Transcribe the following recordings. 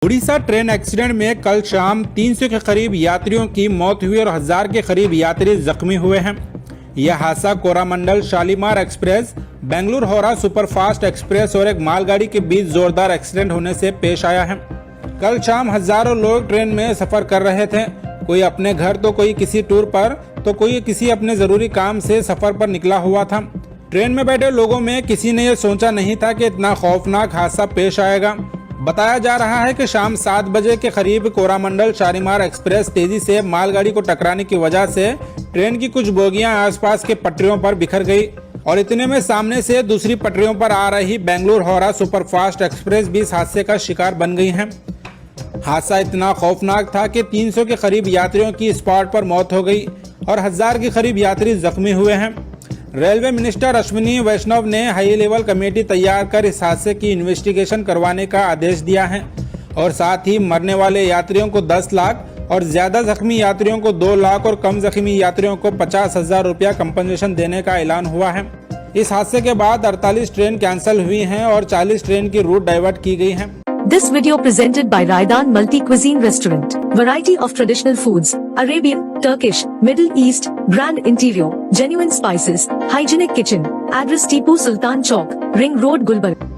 Orissa train accident में कल शाम 300 के करीब यात्रियों की मौत हुई और 1000 के करीब यात्री जख्मी हुए हैं। यह हादसा Coromandel Shalimar express, Bengaluru Howrah superfast express और एक मालगाड़ी के बीच जोरदार एक्सीडेंट होने से पेश आया है। कल शाम हजारों लोग ट्रेन में सफर कर रहे थे। कोई अपने घर तो कोई किसी टूर पर तो कोई किसी अपने जरूरी काम से सफर पर निकला हुआ था। ट्रेन में बैठे लोगों में किसी ने यह सोचा नहीं था कि इतना खौफनाक हादसा पेश आएगा। बताया जा रहा है कि शाम 7 बजे के करीब कोरामंडल शालीमार एक्सप्रेस तेजी से मालगाड़ी को टकराने की वजह से ट्रेन की कुछ बोगियां आसपास के पटरियों पर बिखर गई और इतने में सामने से दूसरी पटरियों पर आ रही बेंगलुरु हावड़ा सुपरफास्ट एक्सप्रेस भी इस हादसे का शिकार बन गई है। हादसा इतना खौफनाक था कि 300 के करीब यात्रियों की स्पॉट पर मौत हो गई और 1000 के करीब यात्री जख्मी हुए हैं। रेलवे मिनिस्टर अश्विनी वैष्णव ने हाई लेवल कमेटी तैयार कर इस हादसे की इन्वेस्टिगेशन करवाने का आदेश दिया है और साथ ही मरने वाले यात्रियों को 10 लाख और ज्यादा जख्मी यात्रियों को 2 लाख और कम जख्मी यात्रियों को 50,000 रुपया कंपनसेशन देने का ऐलान हुआ है। इस हादसे के बाद 48 ट्रेन कैंसिल हुई हैं और 40 ट्रेन की रूट डाइवर्ट की गई है। This video presented by Raidan Multi Cuisine Restaurant. Variety of traditional foods, Arabian, Turkish, Middle East, grand interior, genuine spices, hygienic kitchen. Address Tipu Sultan Chowk, Ring Road, Gulbarga.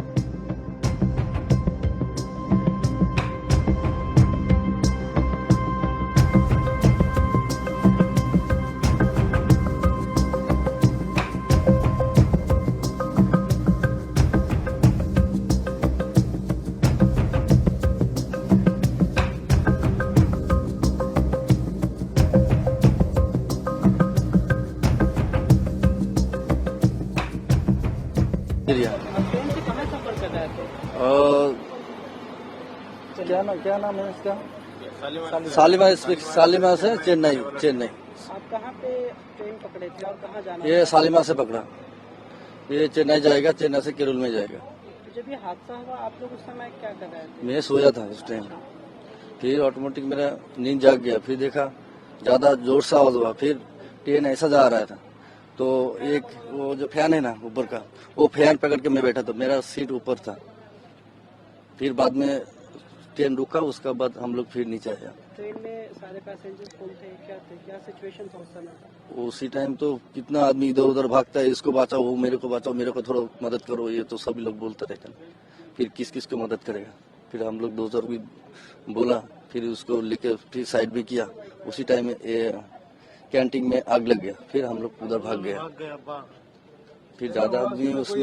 Train से कहाँ सफर कर रहे थे? क्या नाम है इसका? शालीमार से चेन्नई। आप कहाँ पे ट्रेन पकड़े थे और कहाँ जाना ये शालीमार से पकड़ा, ये चेन्नई जाएगा, चेन्नई से केरल में जाएगा। तो जब ये हादसा हुआ आप लोग उस समय क्या कर रहे थे? मैं सोया था उस टाइम, फिर ऑटोमेटिक मेरा नींद जाग गया, फिर देखा ज्यादा जोर से आवाज हुआ, फिर ट्रेन ऐसा जा रहा था तो एक वो जो फैन है ना ऊपर का, वो फैन पकड़ के मैं बैठा था, मेरा सीट ऊपर था। फिर बाद में ट्रेन रुका, उसका बाद हम लोग फिर नीचे आया। ट्रेन में सारे पैसेंजर्स कौन थे, क्या सिचुएशन था उस समय? उसी टाइम तो कितना आदमी इधर उधर भागता है, इसको बचाओ, वो मेरे को बचाओ, मेरे को थोड़ा मदद करो, ये तो सभी लोग बोलते रहते हैं। फिर किस किस को मदद करेगा, फिर हम लोग 2 भी बोला, फिर उसको लेके फिर साइड भी किया। उसी टाइम कैंटीन में आग लग गया, फिर हम लोग उधर भाग गया। फिर ज्यादा आदमी उस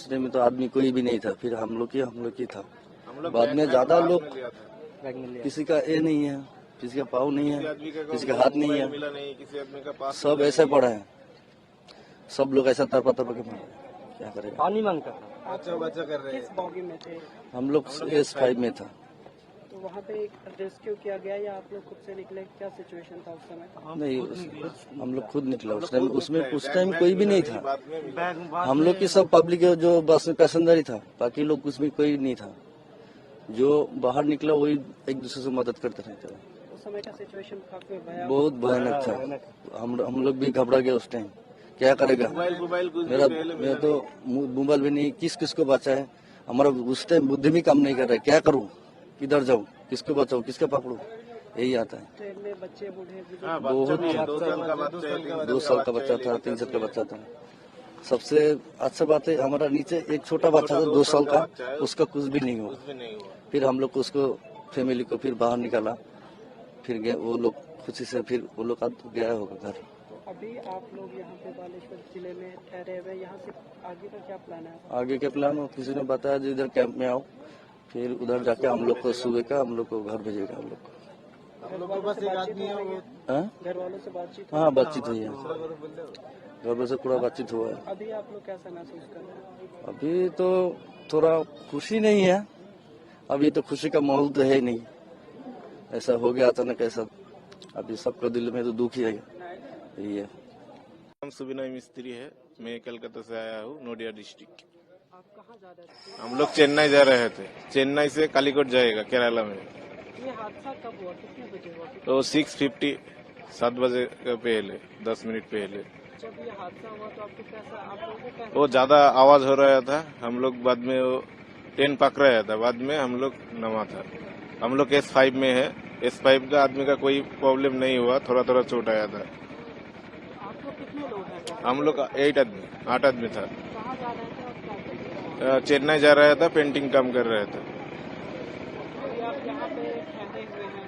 टाइम में तो आदमी कोई भी नहीं था, फिर हम लोग ही था। बाद में ज्यादा लोग, किसी का ए नहीं है, किसी का पाँव नहीं है, किसी का हाथ नहीं है, सब ऐसे पड़ा है, सब लोग ऐसा तरपा के मारे, क्या करेगा। पानी मांगता बच्चा कर रहे हैं। किस बॉगी में थे? हम लोग S5 में था। तो वहाँ पे रेस्क्यू किया गया या आप लोग खुद से निकले, क्या सिचुएशन था उस समय? नहीं, हम लोग खुद निकला उस टाइम, उसमें उस टाइम कोई भी नहीं था। हम लोग की सब पब्लिक जो बस में पैसेंजर ही था, बाकी लोग उसमें कोई नहीं था। जो बाहर निकला वही एक दूसरे से मदद करते रहते थे। उस समय का सिचुएशन काफी बहुत भयानक था, हम लोग भी घबरा गए उस टाइम, क्या करेगा। मेरा तो मोबाइल भी नहीं, किस को बचा है, हमारा उस टाइम बुद्धि भी काम नहीं कर रहा है, क्या करूँ, किधर जाऊँ, किसको बचाऊँ, किसका पकड़ू, यही आता है। ट्रेन में बच्चे बूढ़े बहुत 2 साल का बच्चा था, 3 साल का बच्चा था। सबसे अच्छा बात है, हमारा नीचे एक छोटा बच्चा था 2 साल का, उसका कुछ भी नहीं हुआ। फिर हम लोग उसको फैमिली को फिर बाहर निकाला, फिर गए वो लोग खुशी से, फिर वो लोग गया होगा घर। अभी आप लोग यहाँ पे बालेश्वर जिले में ठहरे हुए, यहाँ से आगे का क्या प्लान है? आगे के प्लान हो, किसी ने बताया जो इधर कैंप में आओ, फिर उधर जाके हम लोग को सुबह का हम लोग को घर भेजेगा। हम लोग को घर वालों से बातचीत? हाँ, बातचीत हुई है, घर वालों से पूरा बातचीत हुआ है। अभी आप लोग कैसा महसूस कर रहे हैं? अभी तो थोड़ा खुशी नहीं है, अभी तो खुशी का माहौल तो है नहीं, ऐसा हो गया अचानक ऐसा, अभी सबका दिल में तो दुख ही है, यही है। नाम सुबिनय मिस्त्री है, मैं कलकत्ता से आया हूँ, नोएडा डिस्ट्रिक्ट। आप कहाँ जा रहे थे? हम लोग चेन्नई जा रहे थे, चेन्नई से कालीकोट जाएगा केरला में। ये हादसा कब हुआ, कितने बजे हुआ? तो 6:50, 7 बजे का पहले, 10 मिनट पहले। जब ये हादसा हुआ तो आपको कैसा, आप लोगों को कैसा? वो ज्यादा आवाज हो रहा था, हम लोग बाद में वो 10 पकड़ा गया था, बाद में हम लोग नमा था। हम लोग S5 में है। S5 का आदमी का कोई प्रॉब्लम नहीं हुआ, थोड़ा थोड़ा चोट आया था। आप लोग कितने लोग हैं? हम लोग 8 आदमी था। कहाँ जा रहे थे और क्या कर रहे थे? चेन्नई जा रहा था, पेंटिंग काम कर रहे थे। अभी आप यहाँ पे ठहरे हुए हैं,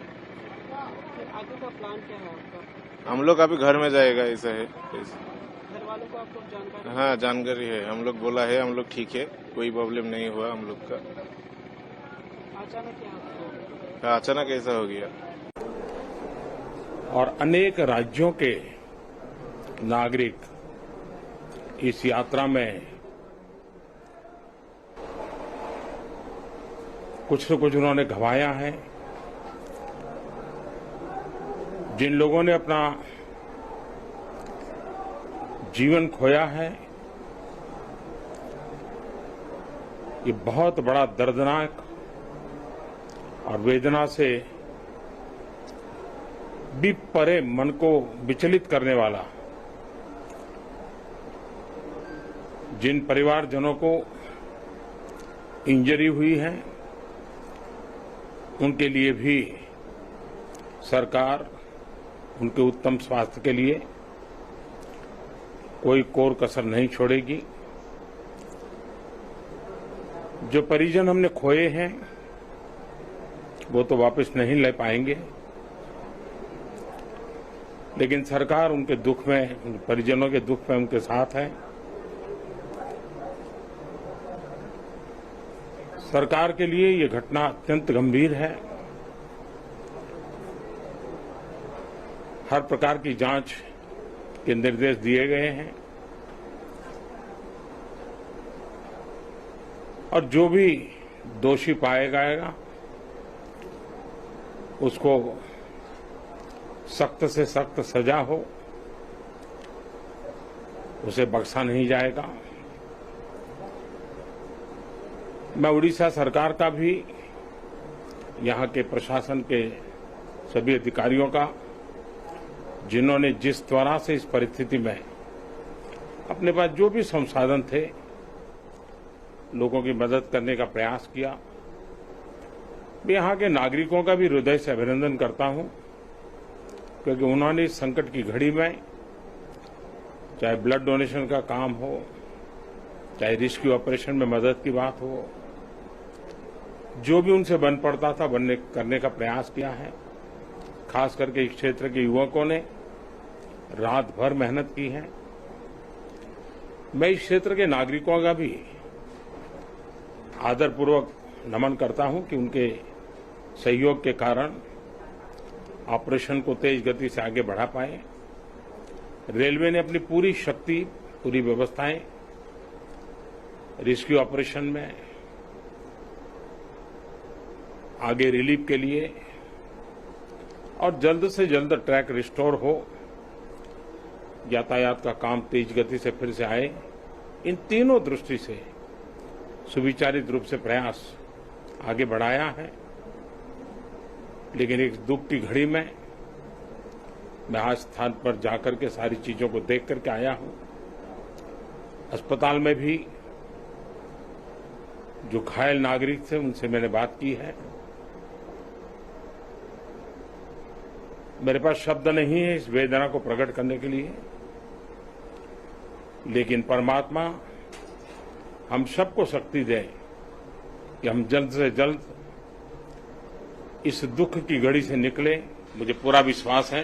फिर आगे का प्लान क्या है आपका? हम लोग अभी घर में जाएगा, ऐसा है। घर वालों को आप लोग जानकारी? हाँ, जानकारी है। हम लोग बोला है, हम लोग ठीक है, कोई प्रॉब्लम नहीं हुआ हम लोग का। अचानक क्या हुआ? अचानक ऐसा हो गया। और अनेक राज्यों के नागरिक इस यात्रा में कुछ न कुछ उन्होंने गंवाया है। जिन लोगों ने अपना जीवन खोया है, ये बहुत बड़ा दर्दनाक और वेदना से भी परे मन को विचलित करने वाला, जिन परिवारजनों को इंजरी हुई है, उनके लिए भी सरकार उनके उत्तम स्वास्थ्य के लिए कोई कोर कसर नहीं छोड़ेगी। जो परिजन हमने खोए हैं वो तो वापस नहीं ले पाएंगे, लेकिन सरकार उनके दुख में, उन परिजनों के दुख में उनके साथ है। सरकार के लिए ये घटना अत्यंत गंभीर है। हर प्रकार की जांच के निर्देश दिए गए हैं और जो भी दोषी पाया जाएगा उसको सख्त से सख्त सजा हो, उसे बख्शा नहीं जाएगा। मैं उड़ीसा सरकार का भी, यहां के प्रशासन के सभी अधिकारियों का, जिन्होंने जिस तरह से इस परिस्थिति में अपने पास जो भी संसाधन थे लोगों की मदद करने का प्रयास किया, मैं यहां के नागरिकों का भी हृदय से अभिनंदन करता हूं, क्योंकि उन्होंने इस संकट की घड़ी में, चाहे ब्लड डोनेशन का काम हो, चाहे रेस्क्यू ऑपरेशन में मदद की बात हो, जो भी उनसे बन पड़ता था करने का प्रयास किया है। खास करके इस क्षेत्र के युवकों ने रात भर मेहनत की है। मैं इस क्षेत्र के नागरिकों का भी आदरपूर्वक नमन करता हूं कि उनके सहयोग के कारण ऑपरेशन को तेज गति से आगे बढ़ा पाए। रेलवे ने अपनी पूरी शक्ति, पूरी व्यवस्थाएं रेस्क्यू ऑपरेशन में आगे रिलीफ के लिए, और जल्द से जल्द ट्रैक रिस्टोर हो, यातायात का काम तेज गति से फिर से आए, इन तीनों दृष्टि से सुविचारित रूप से प्रयास आगे बढ़ाया है। लेकिन एक दुख की घड़ी में मैं आज स्थान पर जाकर के सारी चीजों को देख करके आया हूं। अस्पताल में भी जो घायल नागरिक थे उनसे मैंने बात की है। मेरे पास शब्द नहीं है इस वेदना को प्रकट करने के लिए, लेकिन परमात्मा हम सबको शक्ति दे कि हम जल्द से जल्द इस दुख की घड़ी से निकले। मुझे पूरा विश्वास है